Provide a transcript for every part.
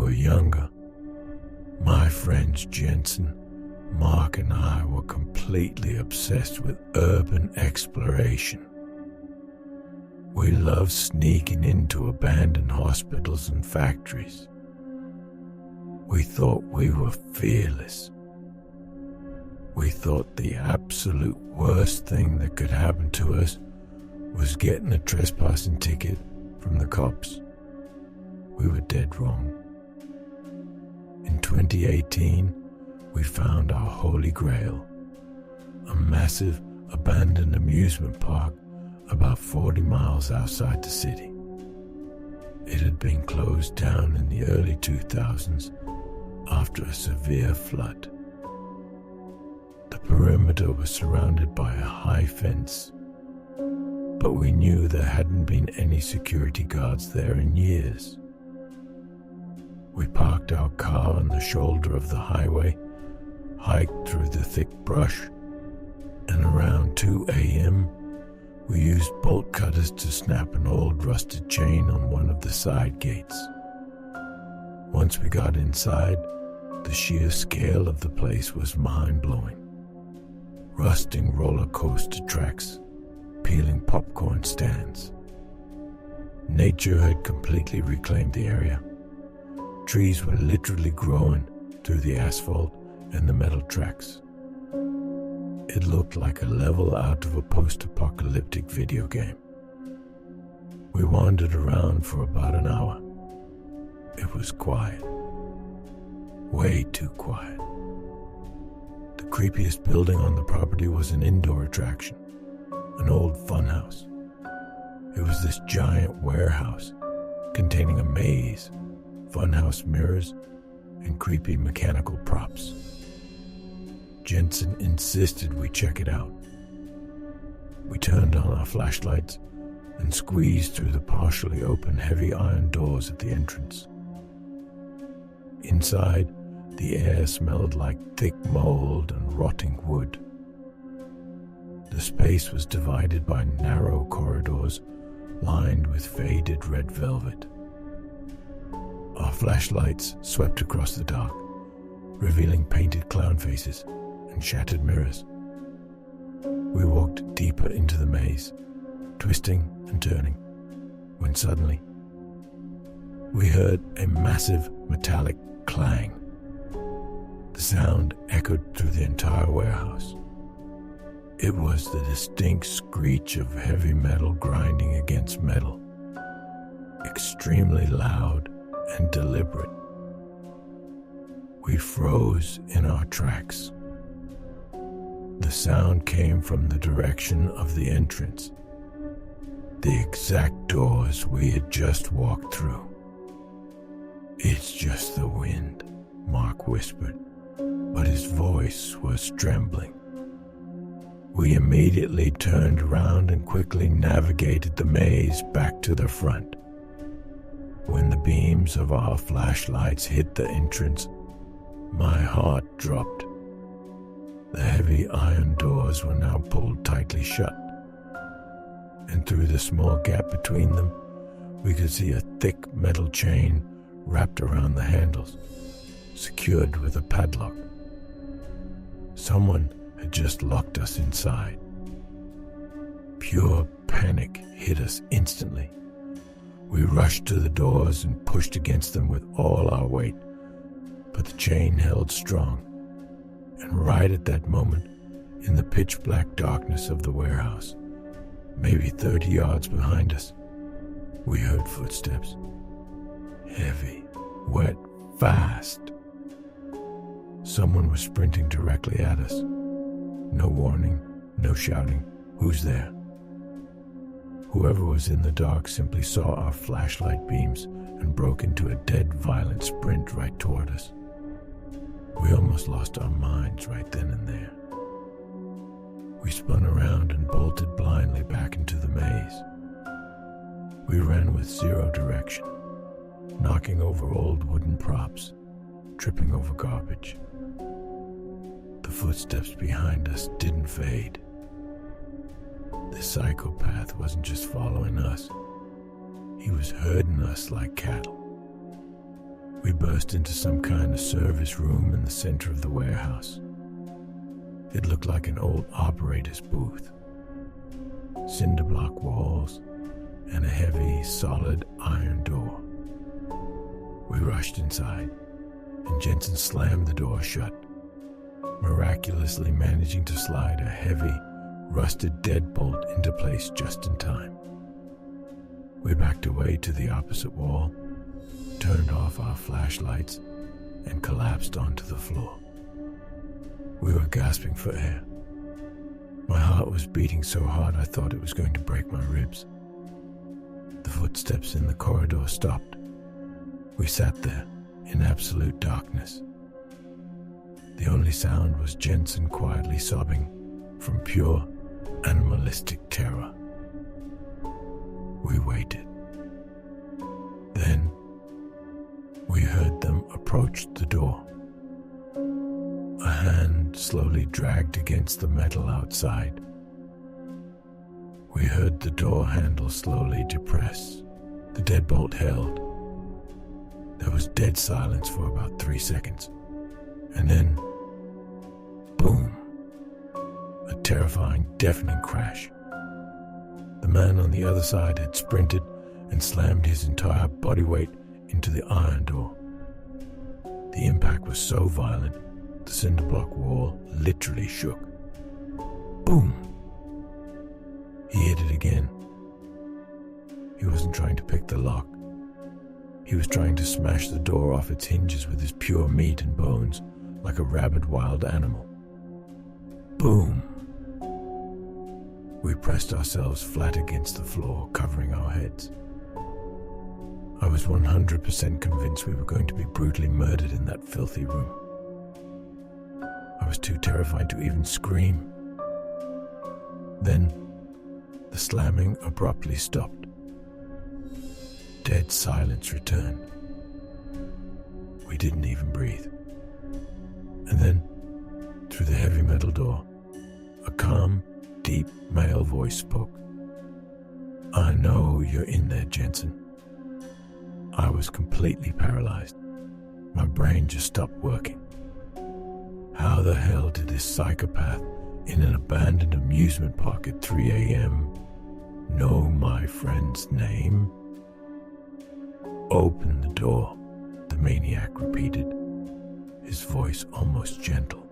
were younger, my friends Jensen, Mark and I were completely obsessed with urban exploration. We loved sneaking into abandoned hospitals and factories. We thought we were fearless. We thought the absolute worst thing that could happen to us was getting a trespassing ticket from the cops. We were dead wrong. In 2018, we found our holy grail, a massive abandoned amusement park about 40 miles outside the city. It had been closed down in the early 2000s after a severe flood. The perimeter was surrounded by a high fence, but we knew there hadn't been any security guards there in years. We parked our car on the shoulder of the highway, hiked through the thick brush, and around 2 a.m., we used bolt cutters to snap an old rusted chain on one of the side gates. Once we got inside, the sheer scale of the place was mind-blowing. Rusting roller coaster tracks, peeling popcorn stands. Nature had completely reclaimed the area. Trees were literally growing through the asphalt and the metal tracks. It looked like a level out of a post-apocalyptic video game. We wandered around for about an hour. It was quiet. Way too quiet. The creepiest building on the property was an indoor attraction, an old funhouse. It was this giant warehouse containing a maze, funhouse mirrors, and creepy mechanical props. Jensen insisted we check it out. We turned on our flashlights and squeezed through the partially open heavy iron doors at the entrance. Inside, the air smelled like thick mold and rotting wood. The space was divided by narrow corridors lined with faded red velvet. Our flashlights swept across the dark, revealing painted clown faces and shattered mirrors. We walked deeper into the maze, twisting and turning, when suddenly we heard a massive metallic clang. The sound echoed through the entire warehouse. It was the distinct screech of heavy metal grinding against metal, extremely loud and deliberate. We froze in our tracks. The sound came from the direction of the entrance, the exact doors we had just walked through. "It's just the wind," Mark whispered, but his voice was trembling. We immediately turned around and quickly navigated the maze back to the front. When the beams of our flashlights hit the entrance, my heart dropped. The heavy iron doors were now pulled tightly shut, and through the small gap between them, we could see a thick metal chain wrapped around the handles, secured with a padlock. Someone had just locked us inside. Pure panic hit us instantly. We rushed to the doors and pushed against them with all our weight, but the chain held strong. And right at that moment, in the pitch-black darkness of the warehouse, maybe 30 yards behind us, we heard footsteps. Heavy, wet, fast. Someone was sprinting directly at us. No warning, no shouting. Who's there? Whoever was in the dark simply saw our flashlight beams and broke into a dead, violent sprint right toward us. We almost lost our minds right then and there. We spun around and bolted blindly back into the maze. We ran with zero direction, knocking over old wooden props, tripping over garbage. The footsteps behind us didn't fade. The psychopath wasn't just following us. He was herding us like cattle. We burst into some kind of service room in the center of the warehouse. It looked like an old operator's booth. Cinder block walls and a heavy, solid iron door. We rushed inside, and Jensen slammed the door shut, miraculously managing to slide a heavy, rusted deadbolt into place just in time. We backed away to the opposite wall, turned off our flashlights, and collapsed onto the floor. We were gasping for air. My heart was beating so hard I thought it was going to break my ribs. The footsteps in the corridor stopped. We sat there in absolute darkness. The only sound was Jensen quietly sobbing from pure animalistic terror. We waited. Then we heard them approach the door. A hand slowly dragged against the metal outside. We heard the door handle slowly depress. The deadbolt held. There was dead silence for about 3 seconds. And then, boom! A terrifying, deafening crash. The man on the other side had sprinted and slammed his entire body weight into the iron door. The impact was so violent, the cinder block wall literally shook. Boom! He hit it again. He wasn't trying to pick the lock. He was trying to smash the door off its hinges with his pure meat and bones, like a rabid wild animal. Boom! We pressed ourselves flat against the floor, covering our heads. I was 100% convinced we were going to be brutally murdered in that filthy room. I was too terrified to even scream. Then, the slamming abruptly stopped. Dead silence returned. We didn't even breathe. And then, through the heavy metal door, a calm, deep male voice spoke. "I know you're in there, Jensen." I was completely paralyzed. My brain just stopped working. How the hell did this psychopath in an abandoned amusement park at 3 a.m. know my friend's name? "Open the door," the maniac repeated, his voice almost gentle.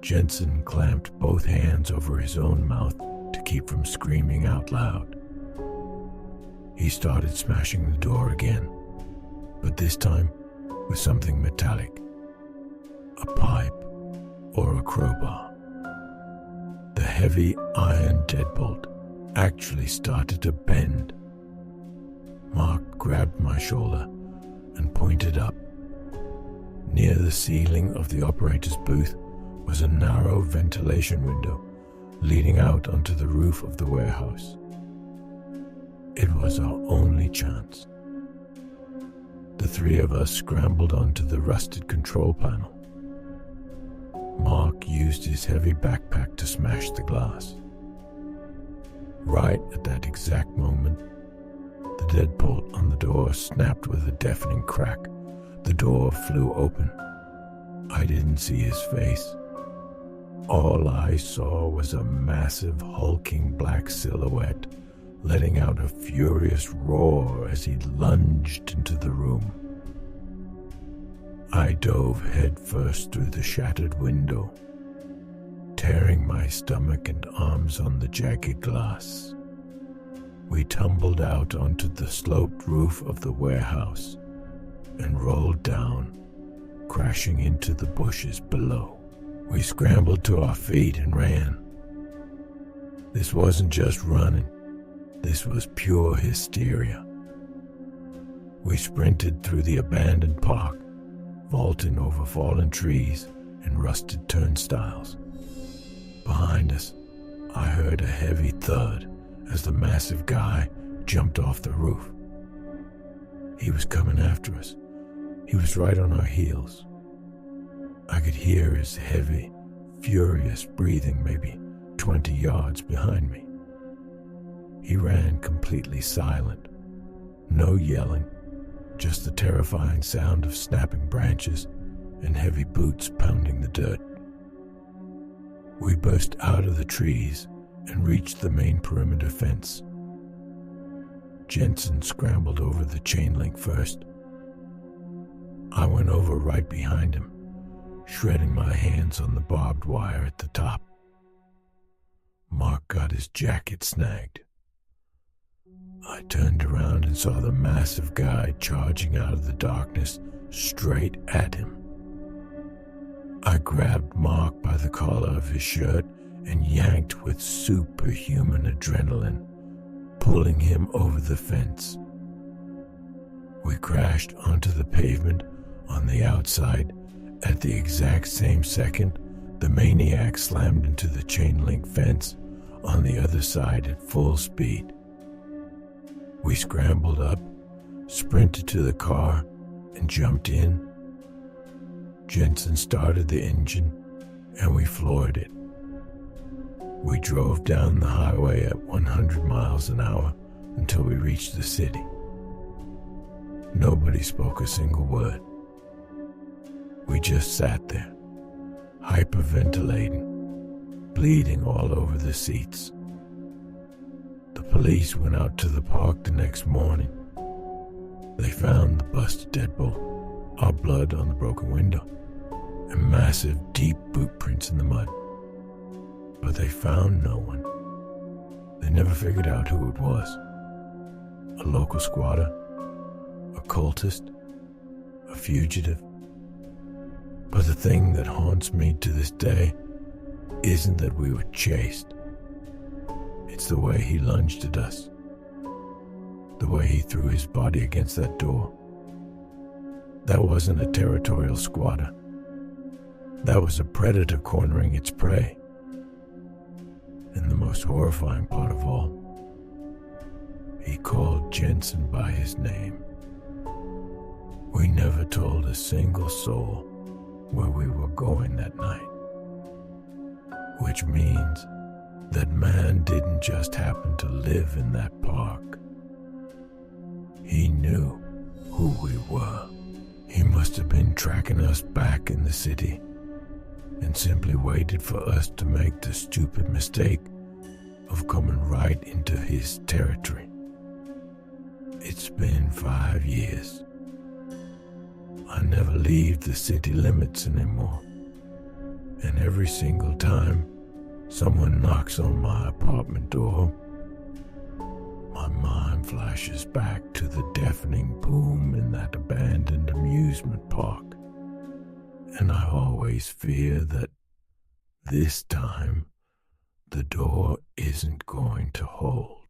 Jensen clamped both hands over his own mouth to keep from screaming out loud. He started smashing the door again, but this time with something metallic, a pipe or a crowbar. The heavy iron deadbolt actually started to bend. Mark grabbed my shoulder and pointed up. Near the ceiling of the operator's booth was a narrow ventilation window leading out onto the roof of the warehouse. It was our only chance. The three of us scrambled onto the rusted control panel. Mark used his heavy backpack to smash the glass. Right at that exact moment, the deadbolt on the door snapped with a deafening crack. The door flew open. I didn't see his face. All I saw was a massive, hulking black silhouette letting out a furious roar as he lunged into the room. I dove headfirst through the shattered window, tearing my stomach and arms on the jagged glass. We tumbled out onto the sloped roof of the warehouse and rolled down, crashing into the bushes below. We scrambled to our feet and ran. This wasn't just running. This was pure hysteria. We sprinted through the abandoned park, vaulting over fallen trees and rusted turnstiles. Behind us, I heard a heavy thud as the massive guy jumped off the roof. He was coming after us. He was right on our heels. I could hear his heavy, furious breathing maybe 20 yards behind me. He ran completely silent. No yelling, just the terrifying sound of snapping branches and heavy boots pounding the dirt. We burst out of the trees and reached the main perimeter fence. Jensen scrambled over the chain link first. I went over right behind him, shredding my hands on the barbed wire at the top. Mark got his jacket snagged. I turned around and saw the massive guy charging out of the darkness straight at him. I grabbed Mark by the collar of his shirt and yanked with superhuman adrenaline, pulling him over the fence. We crashed onto the pavement on the outside. At the exact same second, the maniac slammed into the chain link fence on the other side at full speed. We scrambled up, sprinted to the car, and jumped in. Jensen started the engine, and we floored it. We drove down the highway at 100 miles an hour until we reached the city. Nobody spoke a single word. We just sat there, hyperventilating, bleeding all over the seats. The police went out to the park the next morning. They found the busted deadbolt, our blood on the broken window, and massive, deep boot prints in the mud. But they found no one. They never figured out who it was. A local squatter, a cultist, a fugitive. But the thing that haunts me to this day isn't that we were chased. It's the way he lunged at us. The way he threw his body against that door. That wasn't a territorial squatter. That was a predator cornering its prey. And the most horrifying part of all, he called Jensen by his name. We never told a single soul where we were going that night. Which means that man didn't just happen to live in that park. He knew who we were. He must have been tracking us back in the city and simply waited for us to make the stupid mistake of coming right into his territory. It's been 5 years. I never leave the city limits anymore. And every single time someone knocks on my apartment door, my mind flashes back to the deafening boom in that abandoned amusement park. And I always fear that this time the door isn't going to hold.